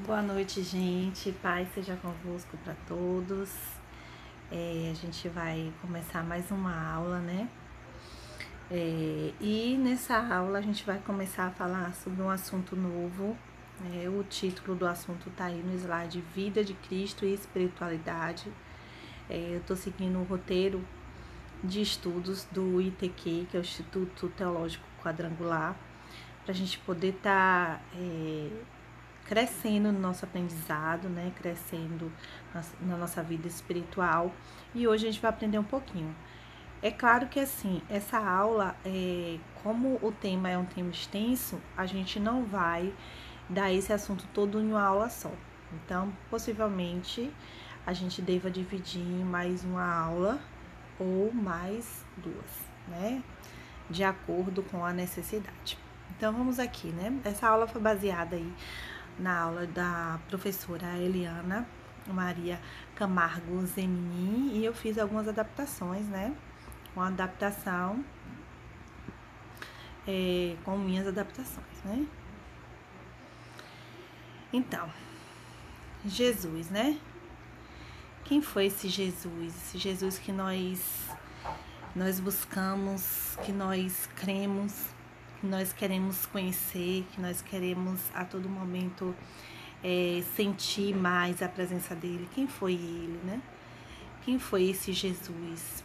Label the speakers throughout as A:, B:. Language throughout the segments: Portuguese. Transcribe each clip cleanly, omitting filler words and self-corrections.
A: Boa noite, gente. Paz seja convosco para todos. A gente vai começar mais uma aula, né? E nessa aula a gente vai começar a falar sobre um assunto novo. O título do assunto tá aí no slide: Vida de Cristo e Espiritualidade. Eu tô seguindo o roteiro de estudos do ITQ, que é o Instituto Teológico Quadrangular, para a gente poder estar crescendo no nosso aprendizado, né? Crescendo na nossa vida espiritual. E hoje a gente vai aprender um pouquinho. É claro que assim, essa aula, como o tema é um tema extenso, a gente não vai dar esse assunto todo em uma aula só. Então, possivelmente, a gente deva dividir em mais uma aula ou mais duas, né? De acordo com a necessidade. Então, vamos aqui, né? Essa aula foi baseada aí na aula da professora Eliana Maria Camargo Zemini e eu fiz algumas adaptações, né? Uma adaptação com minhas adaptações, né? Então, Jesus, né? Quem foi esse Jesus? Esse Jesus que nós buscamos, que nós cremos, que nós queremos conhecer, que nós queremos a todo momento sentir mais a presença dele. Quem foi ele, né? Quem foi esse Jesus?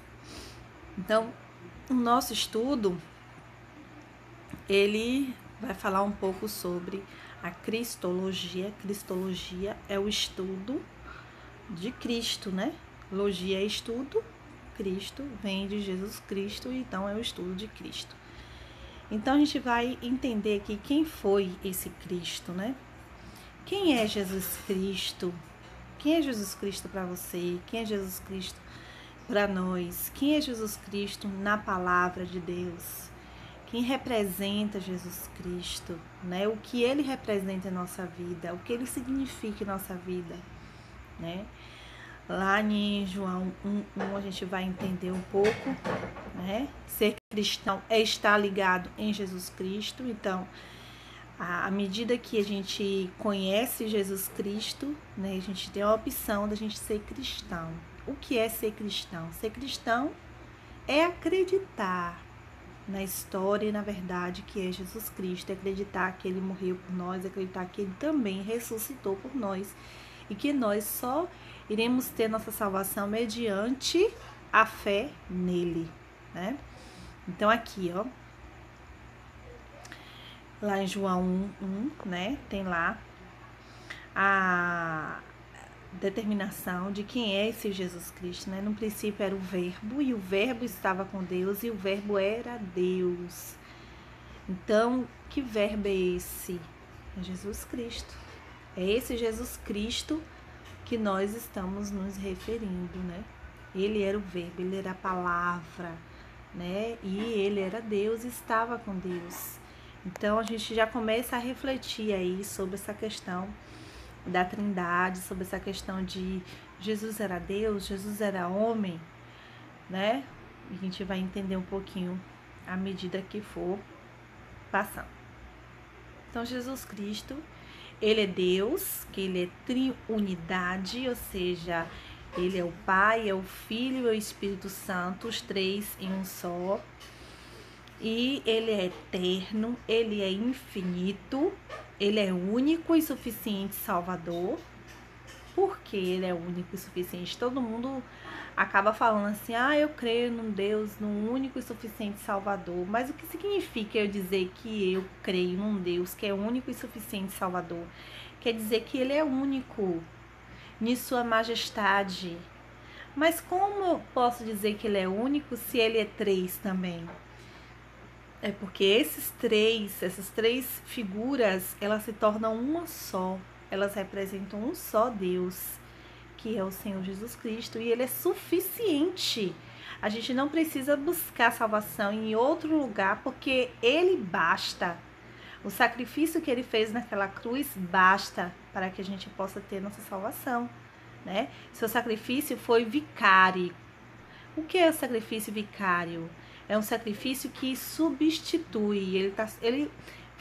A: Então, o nosso estudo, ele vai falar um pouco sobre a cristologia. Cristologia é o estudo de Cristo, né? Logia é estudo, Cristo vem de Jesus Cristo, então é o estudo de Cristo. Então a gente vai entender aqui quem foi esse Cristo, né? Quem é Jesus Cristo? Quem é Jesus Cristo para você? Quem é Jesus Cristo para nós? Quem é Jesus Cristo na palavra de Deus? Quem representa Jesus Cristo, né? O que ele representa em nossa vida, o que ele significa em nossa vida, né? Lá em João 1:1 a gente vai entender um pouco, né? Ser cristão é estar ligado em Jesus Cristo. Então, à medida que a gente conhece Jesus Cristo, né, a gente tem a opção da gente ser cristão. O que é ser cristão? Ser cristão é acreditar na história e na verdade que é Jesus Cristo, é acreditar que ele morreu por nós, acreditar que ele também ressuscitou por nós e que nós só iremos ter nossa salvação mediante a fé nele, né? Então aqui, ó, lá em João 1:1, né, tem lá a determinação de quem é esse Jesus Cristo, né? No princípio era o Verbo e o Verbo estava com Deus e o Verbo era Deus. Então, que verbo é esse? É Jesus Cristo. É esse Jesus Cristo que nós estamos nos referindo, né? Ele era o verbo, ele era a palavra, né? E ele era Deus e estava com Deus. Então, a gente já começa a refletir aí sobre essa questão da Trindade, sobre essa questão de Jesus era Deus, Jesus era homem, né? A gente vai entender um pouquinho à medida que for passando. Então, Jesus Cristo, ele é Deus, que ele é triunidade, ou seja, ele é o Pai, é o Filho e o Espírito Santo, os três em um só. E ele é eterno, ele é infinito, ele é único e suficiente Salvador. Por que ele é único e suficiente? Todo mundo acaba falando assim, eu creio num Deus, num único e suficiente Salvador. Mas o que significa eu dizer que eu creio num Deus que é único e suficiente Salvador? Quer dizer que ele é único em sua majestade. Mas como eu posso dizer que ele é único se ele é três também? É porque essas três figuras, elas se tornam uma só. Elas representam um só Deus, que é o Senhor Jesus Cristo, e ele é suficiente. A gente não precisa buscar salvação em outro lugar, porque ele basta. O sacrifício que ele fez naquela cruz basta para que a gente possa ter nossa salvação, né? Seu sacrifício foi vicário. O que é o sacrifício vicário? É um sacrifício que substitui, ele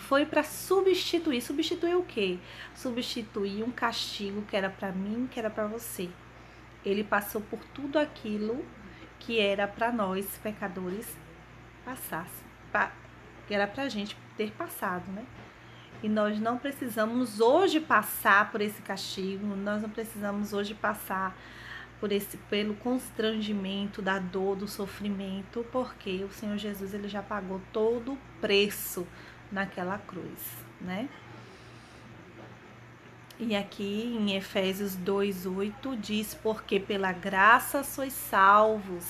A: foi para substituir. Substituir o quê? Substituir um castigo que era para mim, que era para você. Ele passou por tudo aquilo que era para nós, pecadores, que era pra gente ter passado, né? E nós não precisamos hoje passar por esse castigo, nós não precisamos hoje passar pelo constrangimento da dor, do sofrimento, porque o Senhor Jesus ele já pagou todo o preço naquela cruz, né? E aqui em Efésios 2:8 diz: porque pela graça sois salvos,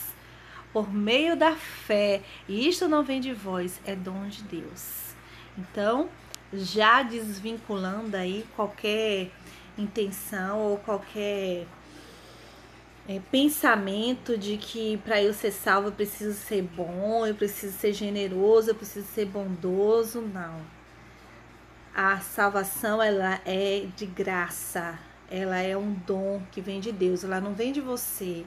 A: por meio da fé, e isto não vem de vós, é dom de Deus. Então, já desvinculando aí qualquer intenção ou qualquer pensamento de que para eu ser salvo eu preciso ser bom, eu preciso ser generoso, eu preciso ser bondoso, não. A salvação, ela é de graça, ela é um dom que vem de Deus, ela não vem de você.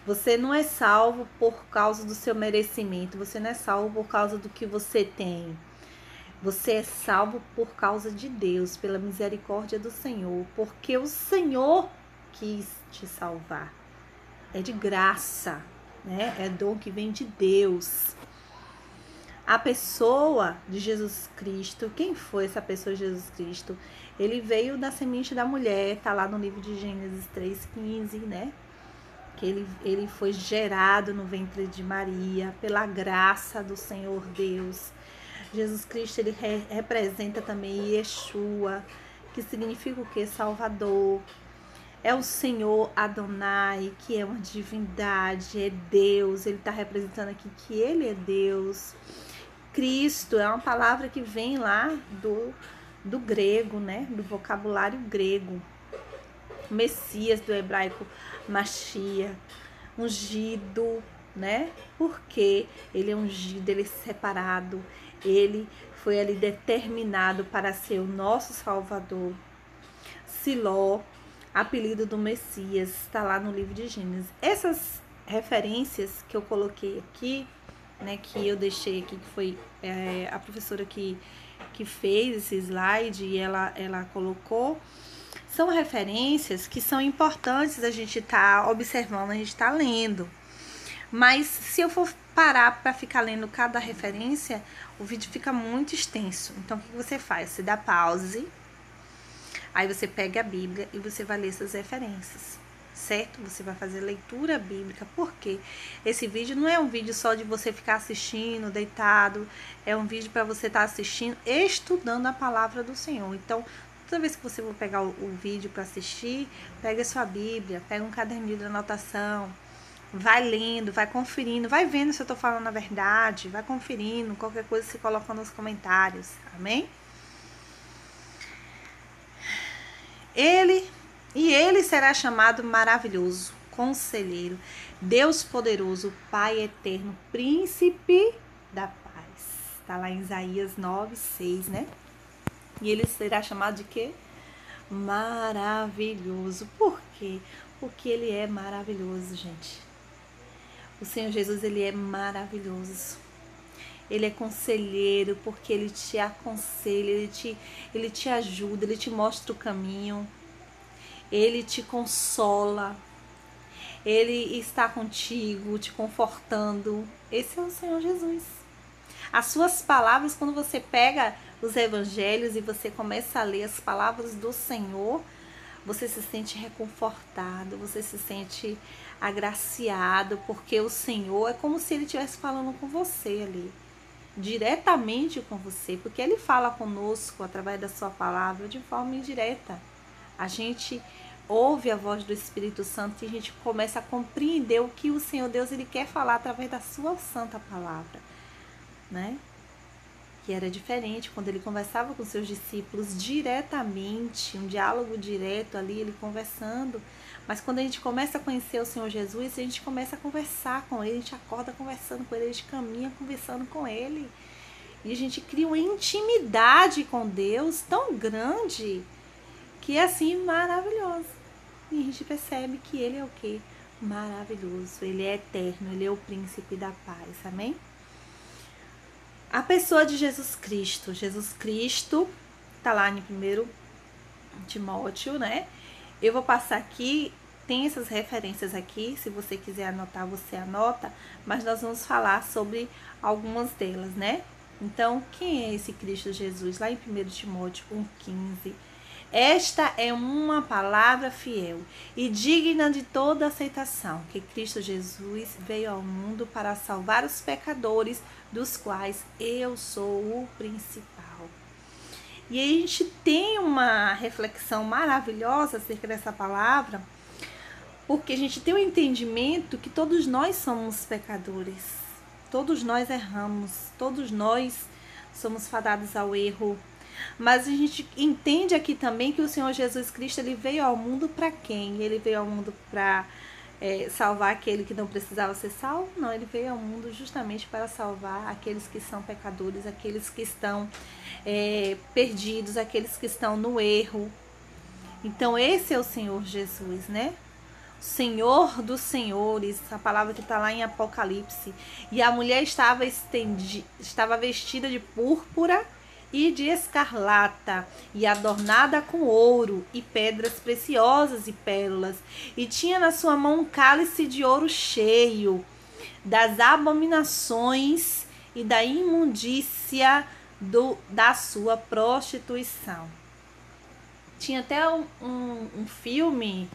A: Você não é salvo por causa do seu merecimento, você não é salvo por causa do que você tem. Você é salvo por causa de Deus, pela misericórdia do Senhor, porque o Senhor quis te salvar. É de graça, né? É dom que vem de Deus. A pessoa de Jesus Cristo, quem foi essa pessoa de Jesus Cristo? Ele veio da semente da mulher, tá lá no livro de Gênesis 3:15, né? Que ele foi gerado no ventre de Maria, pela graça do Senhor Deus. Jesus Cristo, ele representa também Yeshua, que significa o quê? Salvador. É o Senhor Adonai, que é uma divindade, é Deus. Ele está representando aqui que ele é Deus. Cristo é uma palavra que vem lá do grego, né? Do vocabulário grego. Messias, do hebraico Mashiach, ungido, né? Porque ele é ungido, ele é separado, ele foi ali determinado para ser o nosso Salvador. Siló, apelido do Messias, está lá no livro de Gênesis. Essas referências que eu coloquei aqui, né, que eu deixei aqui, que foi a professora que fez esse slide e ela colocou, são referências que são importantes a gente estar observando, a gente estar lendo. Mas se eu for parar para ficar lendo cada referência, o vídeo fica muito extenso. Então, o que você faz? Você dá pause, aí você pega a Bíblia e você vai ler essas referências, certo? Você vai fazer leitura bíblica, porque esse vídeo não é um vídeo só de você ficar assistindo, deitado, é um vídeo para você estar assistindo, estudando a palavra do Senhor. Então, toda vez que você for pegar o vídeo para assistir, pega a sua Bíblia, pega um caderninho de anotação, vai lendo, vai conferindo, vai vendo se eu tô falando a verdade, vai conferindo, qualquer coisa você coloca nos comentários, amém? Ele será chamado maravilhoso, conselheiro, Deus poderoso, Pai eterno, príncipe da paz. Tá lá em Isaías 9:6, né? E ele será chamado de quê? Maravilhoso. Por quê? Porque ele é maravilhoso, gente. O Senhor Jesus, ele é maravilhoso. Ele é conselheiro, porque ele te aconselha, ele te ajuda, ele te mostra o caminho. Ele te consola. Ele está contigo, te confortando. Esse é o Senhor Jesus. As suas palavras, quando você pega os evangelhos e você começa a ler as palavras do Senhor, você se sente reconfortado, você se sente agraciado, porque o Senhor é como se ele estivesse falando com você ali, diretamente com você, porque ele fala conosco através da sua palavra de forma indireta. A gente ouve a voz do Espírito Santo e a gente começa a compreender o que o Senhor Deus ele quer falar através da sua santa palavra, né? Que era diferente quando ele conversava com seus discípulos diretamente, um diálogo direto ali, ele conversando. Mas quando a gente começa a conhecer o Senhor Jesus, a gente começa a conversar com ele, a gente acorda conversando com ele, a gente caminha conversando com ele. E a gente cria uma intimidade com Deus tão grande que é assim maravilhoso. E a gente percebe que ele é o quê? Maravilhoso. Ele é eterno, ele é o príncipe da paz, amém? A pessoa de Jesus Cristo. Jesus Cristo tá lá em 1 Timóteo, né? Eu vou passar aqui, tem essas referências aqui, se você quiser anotar, você anota, mas nós vamos falar sobre algumas delas, né? Então, quem é esse Cristo Jesus? Lá em 1 Timóteo 1,15. Esta é uma palavra fiel e digna de toda aceitação, que Cristo Jesus veio ao mundo para salvar os pecadores, dos quais eu sou o principal. E aí a gente tem uma reflexão maravilhosa acerca dessa palavra, porque a gente tem um entendimento que todos nós somos pecadores, todos nós erramos, todos nós somos fadados ao erro. Mas a gente entende aqui também que o Senhor Jesus Cristo, ele veio ao mundo para quem? Ele veio ao mundo para salvar aquele que não precisava ser salvo? Não, ele veio ao mundo justamente para salvar aqueles que são pecadores, aqueles que estão perdidos, aqueles que estão no erro. Então esse é o Senhor Jesus, né? Senhor dos senhores, a palavra que está lá em Apocalipse. E a mulher estava vestida de púrpura e de escarlata, e adornada com ouro e pedras preciosas e pérolas, e tinha na sua mão um cálice de ouro cheio das abominações e da imundícia da sua prostituição. Tinha até um filme,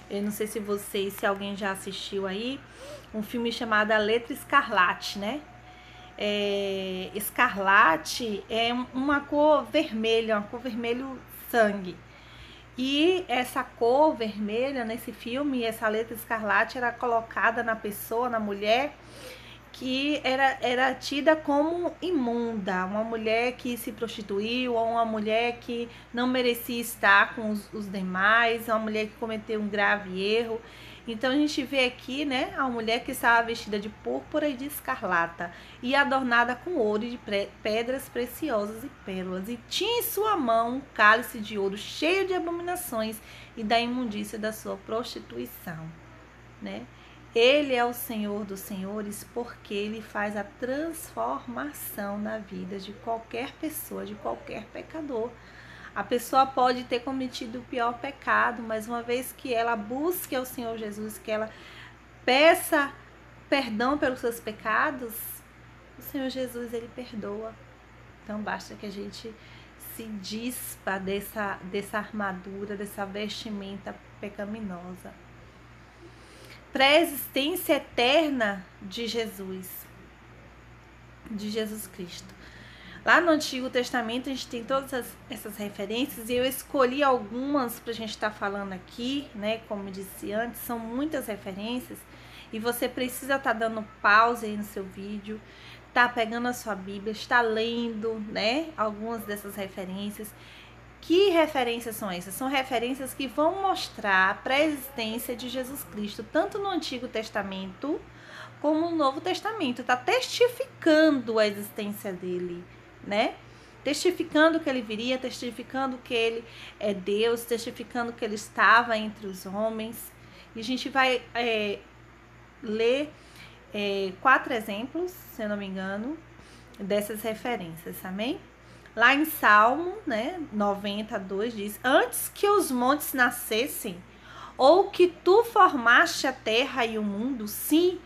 A: eu não sei se alguém já assistiu aí, um filme chamado A Letra Escarlate, né? Escarlate é uma cor vermelha, uma cor vermelho sangue. E essa cor vermelha nesse filme, essa letra escarlate era colocada na pessoa, na mulher, que era tida como imunda, uma mulher que se prostituiu, ou uma mulher que não merecia estar com os demais, uma mulher que cometeu um grave erro. Então a gente vê aqui, né, a mulher que estava vestida de púrpura e de escarlata e adornada com ouro e de pedras preciosas e pérolas, e tinha em sua mão um cálice de ouro cheio de abominações e da imundícia da sua prostituição, né? Ele é o Senhor dos senhores, porque ele faz a transformação na vida de qualquer pessoa, de qualquer pecador. A pessoa pode ter cometido o pior pecado, mas uma vez que ela busque ao Senhor Jesus, que ela peça perdão pelos seus pecados, o Senhor Jesus, ele perdoa. Então basta que a gente se dispa dessa armadura, dessa vestimenta pecaminosa. Pré-existência eterna de Jesus Cristo. Lá no Antigo Testamento a gente tem todas essas referências, e eu escolhi algumas para a gente estar falando aqui, né? Como eu disse antes, são muitas referências, e você precisa estar dando pause aí no seu vídeo, tá pegando a sua Bíblia, está lendo, né? Algumas dessas referências. Que referências são essas? São referências que vão mostrar a pré-existência de Jesus Cristo, tanto no Antigo Testamento como no Novo Testamento. Está testificando a existência dele, né? Testificando que ele viria, testificando que ele é Deus, testificando que ele estava entre os homens. E a gente vai ler 4 exemplos, se eu não me engano, dessas referências, amém? Lá em Salmo, né, 92 diz: antes que os montes nascessem, ou que tu formaste a terra e o mundo, sim,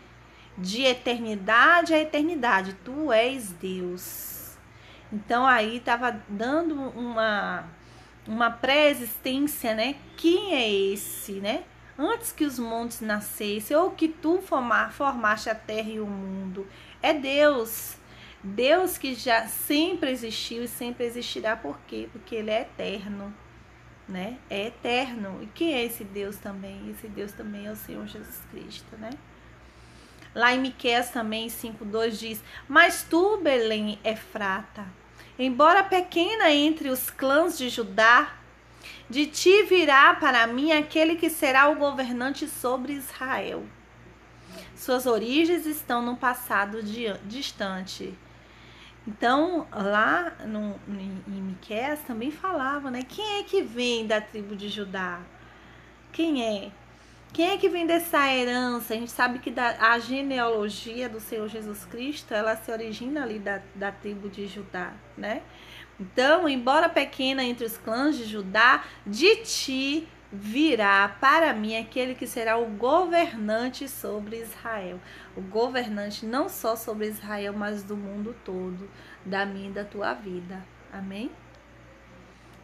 A: de eternidade a eternidade, tu és Deus. Então aí estava dando uma pré-existência, né? Quem é esse, né? Antes que os montes nascessem, ou que tu formaste a terra e o mundo, é Deus. Deus que já sempre existiu e sempre existirá. Por quê? Porque ele é eterno, né? É eterno. E quem é esse Deus também? Esse Deus também é o Senhor Jesus Cristo, né? Lá em Miqueias também 5:2 diz: mas tu, Belém Efrata, embora pequena entre os clãs de Judá, de ti virá para mim aquele que será o governante sobre Israel. Suas origens estão no passado distante. Então, lá em Miqueias também falava, né? Quem é que vem da tribo de Judá? Quem é? Quem é que vem dessa herança? A gente sabe que a genealogia do Senhor Jesus Cristo, ela se origina ali da tribo de Judá, né? Então, embora pequena entre os clãs de Judá, de ti virá para mim aquele que será o governante sobre Israel. O governante não só sobre Israel, mas do mundo todo, da minha e da tua vida. Amém?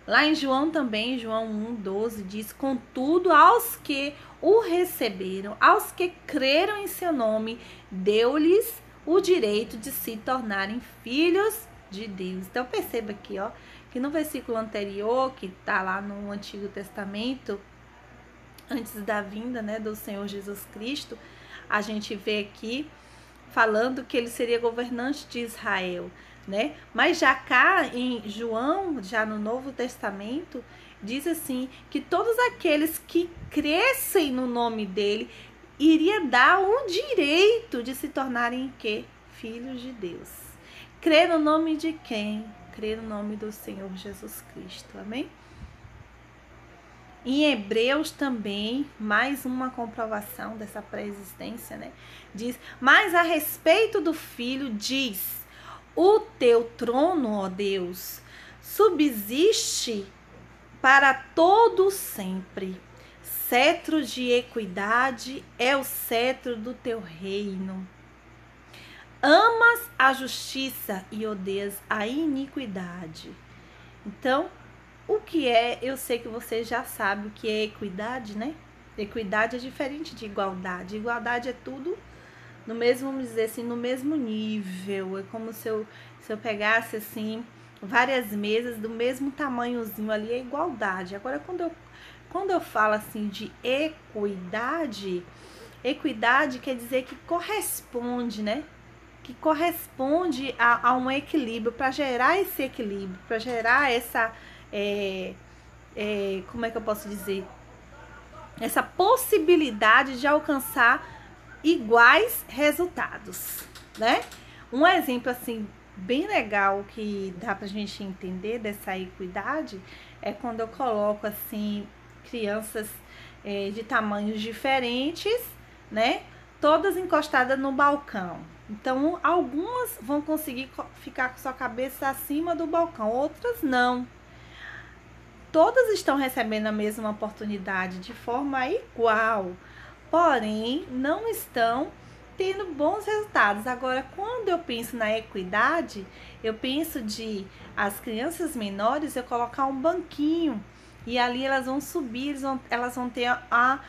A: Lá em João também, João 1,12 diz: contudo, aos que o receberam, aos que creram em seu nome, deu-lhes o direito de se tornarem filhos de Deus. Então perceba aqui, ó, que no versículo anterior, que está lá no Antigo Testamento, antes da vinda, né, do Senhor Jesus Cristo, a gente vê aqui falando que ele seria governante de Israel, né? Mas já cá em João, já no Novo Testamento, diz assim que todos aqueles que crescem no nome dele iria dar o direito de se tornarem que filhos de Deus. Crer no nome de quem? Crer no nome do Senhor Jesus Cristo. Amém? Em Hebreus também, mais uma comprovação dessa pré-existência, né? Diz: mas a respeito do Filho, diz: o teu trono, ó Deus, subsiste para todo sempre. Cetro de equidade é o cetro do teu reino. Amas a justiça e odeias a iniquidade. Então, o que é? Eu sei que você já sabe o que é equidade, né? Equidade é diferente de igualdade. Igualdade é tudo no mesmo, vamos dizer assim, no mesmo nível. É como se eu pegasse assim várias mesas do mesmo tamanhozinho ali, é igualdade. Agora, quando eu falo assim de equidade, equidade quer dizer que corresponde, né? Que corresponde a um equilíbrio, para gerar esse equilíbrio, para gerar essa como é que eu posso dizer? Essa possibilidade de alcançar iguais resultados, né? Um exemplo assim bem legal que dá pra gente entender dessa equidade é quando eu coloco assim crianças de tamanhos diferentes, né? Todas encostadas no balcão. Então, algumas vão conseguir ficar com sua cabeça acima do balcão, outras não. Todas estão recebendo a mesma oportunidade de forma igual, porém não estão tendo bons resultados. Agora, quando eu penso na equidade, eu penso de as crianças menores eu colocar um banquinho e ali elas vão subir, elas vão ter a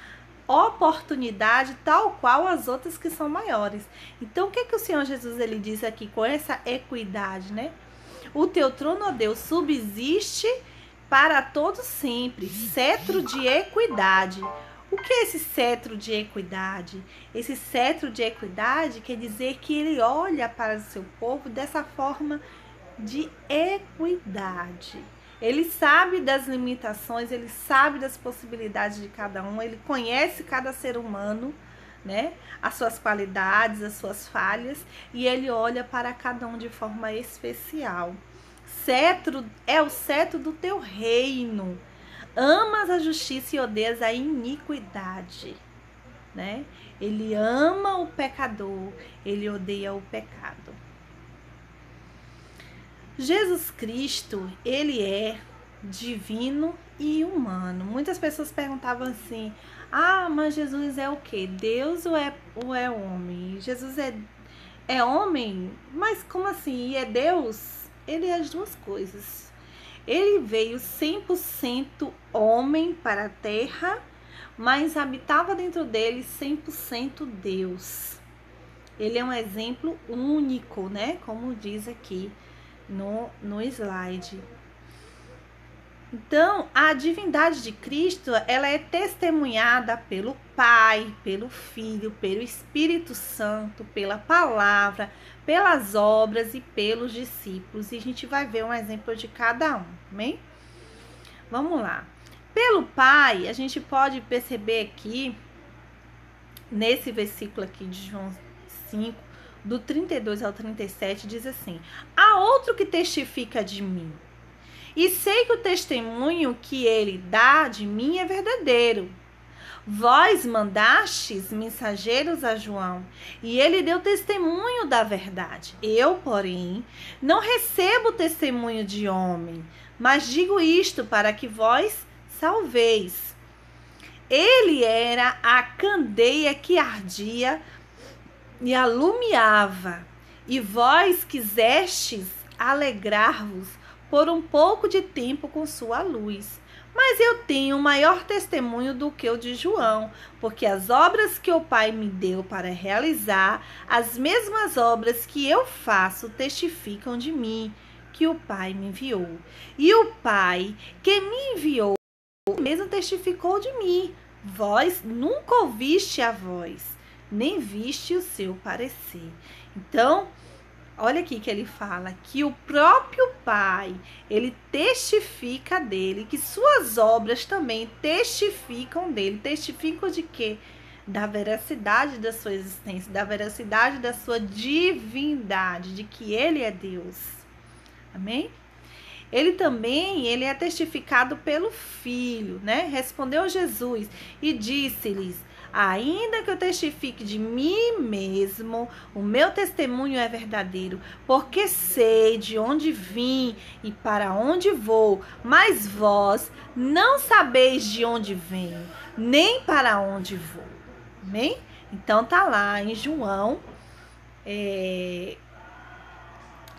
A: oportunidade tal qual as outras que são maiores. Então, o que que o Senhor Jesus ele diz aqui com essa equidade, né? O teu trono, ó Deus, subsiste para todo sempre, cetro de equidade. O que é esse cetro de equidade? Esse cetro de equidade quer dizer que ele olha para o seu povo dessa forma de equidade. Ele sabe das limitações, ele sabe das possibilidades de cada um, ele conhece cada ser humano, né? As suas qualidades, as suas falhas, e ele olha para cada um de forma especial. Cetro é o cetro do teu reino. Amas a justiça e odeias a iniquidade, né? Ele ama o pecador, ele odeia o pecado. Jesus Cristo, ele é divino e humano. Muitas pessoas perguntavam assim: ah, mas Jesus é o quê? Deus ou é homem? Jesus é homem? Mas como assim? E é Deus? Ele é as duas coisas. Ele veio 100% homem para a terra, mas habitava dentro dele 100% Deus. Ele é um exemplo único, né? Como diz aqui no slide. Então, a divindade de Cristo, ela é testemunhada pelo Pai, pelo Filho, pelo Espírito Santo, pela palavra, pelas obras e pelos discípulos. E a gente vai ver um exemplo de cada um, amém? Vamos lá. Pelo Pai, a gente pode perceber aqui, nesse versículo aqui de João 5, do 32 ao 37, diz assim: há outro que testifica de mim, e sei que o testemunho que ele dá de mim é verdadeiro. Vós mandastes mensageiros a João, e ele deu testemunho da verdade. Eu, porém, não recebo testemunho de homem, mas digo isto para que vós salveis. Ele era a candeia que ardia e alumiava, e vós quisestes alegrar-vos por um pouco de tempo com sua luz. Mas eu tenho maior testemunho do que o de João, porque as obras que o Pai me deu para realizar, as mesmas obras que eu faço, testificam de mim, que o Pai me enviou. E o Pai que me enviou mesmo testificou de mim. Vós nunca ouviste a voz, nem viste o seu parecer. Então, olha aqui que ele fala que o próprio Pai, ele testifica dele, que suas obras também testificam dele. Testificam de quê? Da veracidade da sua existência, da veracidade da sua divindade, de que ele é Deus. Amém? Ele é testificado pelo Filho, né? Respondeu Jesus e disse-lhes: ainda que eu testifique de mim mesmo, o meu testemunho é verdadeiro, porque sei de onde vim e para onde vou, mas vós não sabeis de onde venho, nem para onde vou. Amém? Então tá lá em João,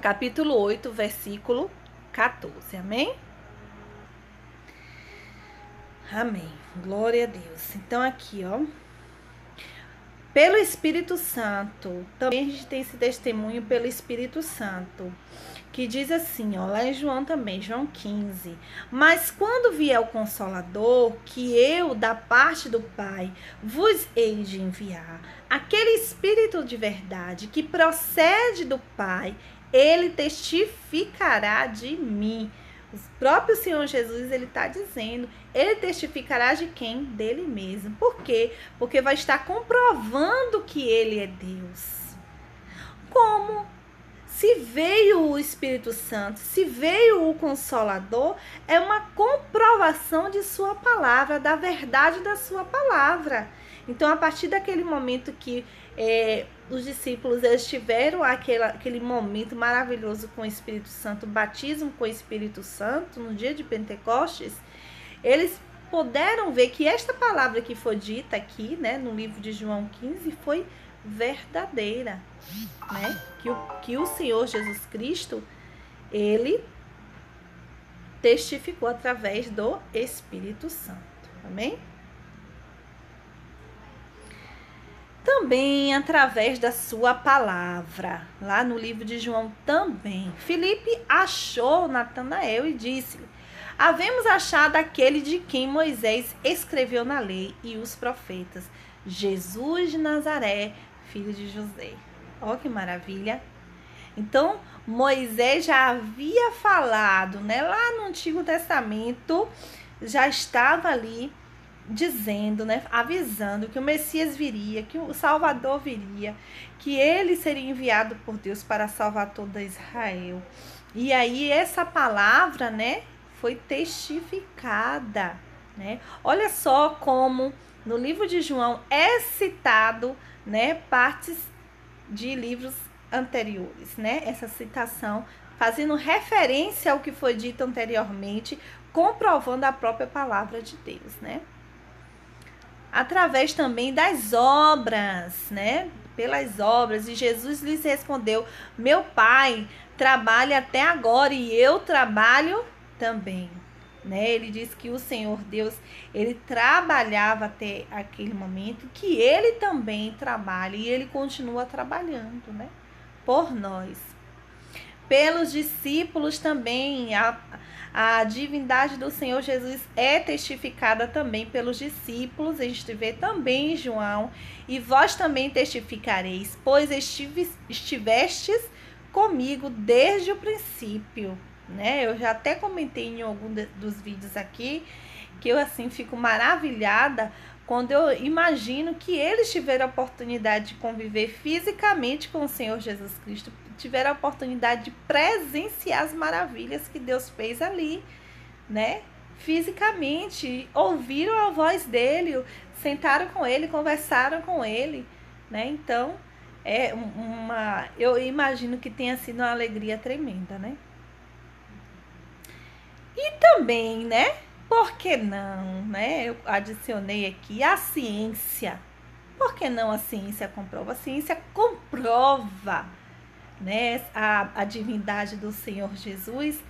A: capítulo 8, versículo 14, amém? Amém, glória a Deus. Então aqui, ó, pelo Espírito Santo, também a gente tem esse testemunho pelo Espírito Santo, que diz assim, ó, lá em João também, João 15, mas quando vier o Consolador, que eu, da parte do Pai, vos hei de enviar, aquele Espírito de verdade que procede do Pai, ele testificará de mim. O próprio Senhor Jesus, ele está dizendo, ele testificará de quem? Dele mesmo. Por quê? Porque vai estar comprovando que ele é Deus. Como? Se veio o Espírito Santo, se veio o Consolador, é uma comprovação de sua palavra, da verdade da sua palavra. Então, a partir daquele momento que os discípulos eles tiveram aquele momento maravilhoso com o Espírito Santo, o batismo com o Espírito Santo, no dia de Pentecostes, eles puderam ver que esta palavra que foi dita aqui, né, no livro de João 15, foi verdadeira, né? Que o Senhor Jesus Cristo, ele testificou através do Espírito Santo, amém? Também através da sua palavra, lá no livro de João também. Filipe achou Natanael e disse-lhe: havemos achado aquele de quem Moisés escreveu na lei e os profetas, Jesus de Nazaré, filho de José. Olha que maravilha. Então, Moisés já havia falado, né, lá no Antigo Testamento, já estava ali dizendo, né, avisando que o Messias viria, que o Salvador viria, que ele seria enviado por Deus para salvar toda Israel. E aí essa palavra, né, foi testificada, né? Olha só como no livro de João é citado, né, partes de livros anteriores, né? Essa citação fazendo referência ao que foi dito anteriormente, comprovando a própria palavra de Deus, né? Através também das obras, né? Pelas obras. E Jesus lhes respondeu: meu Pai trabalha até agora e eu trabalho também, né? Ele diz que o Senhor Deus, ele trabalhava até aquele momento, que ele também trabalha e ele continua trabalhando, né? Por nós. Pelos discípulos também, a divindade do Senhor Jesus é testificada também pelos discípulos, a gente vê também em João, e vós também testificareis, pois estivestes comigo desde o princípio, né? Eu já até comentei em algum dos vídeos aqui, que eu assim fico maravilhada quando eu imagino que eles tiveram a oportunidade de conviver fisicamente com o Senhor Jesus Cristo, tiveram a oportunidade de presenciar as maravilhas que Deus fez ali, né? fisicamente, ouviram a voz dele, sentaram com ele, conversaram com ele, né? Então, eu imagino que tenha sido uma alegria tremenda, né? E também, né? Por que não, né? Eu adicionei aqui a ciência. Por que não a ciência comprova? A ciência comprova, né, a divindade do Senhor Jesus,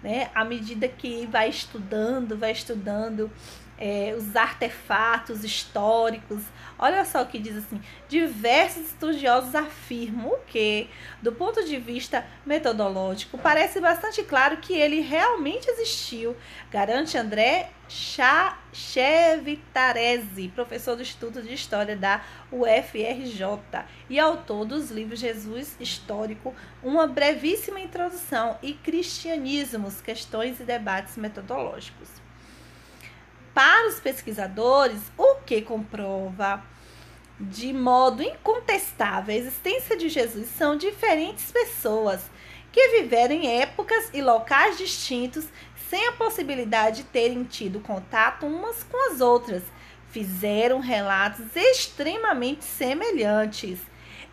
A: né, à medida que vai estudando os artefatos históricos. Olha só o que diz assim: diversos estudiosos afirmam que, do ponto de vista metodológico, parece bastante claro que ele realmente existiu, garante André Chevitarese, professor do Instituto de História da UFRJ e autor dos livros Jesus Histórico, uma brevíssima introdução, e Cristianismos, questões e debates metodológicos. Para os pesquisadores, o que comprova de modo incontestável a existência de Jesus são diferentes pessoas que viveram em épocas e locais distintos sem a possibilidade de terem tido contato umas com as outras. Fizeram relatos extremamente semelhantes.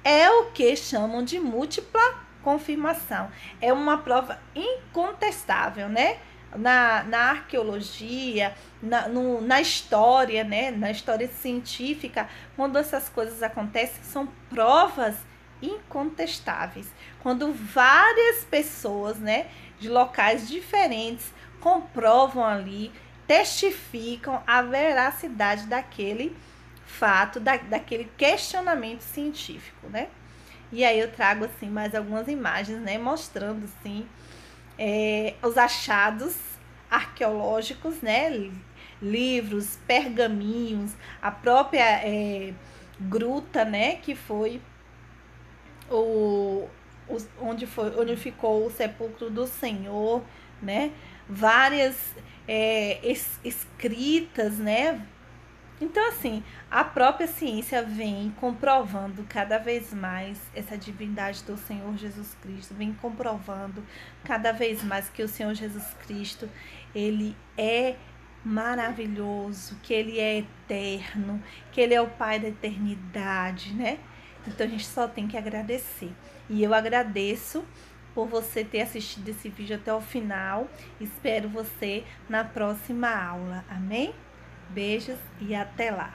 A: É o que chamam de múltipla confirmação. É uma prova incontestável, né? Na arqueologia, na história, né? Na história científica, quando essas coisas acontecem, são provas incontestáveis. Quando várias pessoas, né, de locais diferentes comprovam ali, testificam a veracidade daquele fato, daquele questionamento científico, né? E aí eu trago assim mais algumas imagens, né, mostrando assim os achados arqueológicos, né, livros, pergaminhos, a própria gruta, né, que foi onde ficou o sepulcro do Senhor, né, várias escritas, né. Então, assim, a própria ciência vem comprovando cada vez mais essa divindade do Senhor Jesus Cristo, vem comprovando cada vez mais que o Senhor Jesus Cristo, ele é maravilhoso, que ele é eterno, que ele é o Pai da eternidade, né? Então, a gente só tem que agradecer. E eu agradeço por você ter assistido esse vídeo até o final. Espero você na próxima aula. Amém? Beijos e até lá!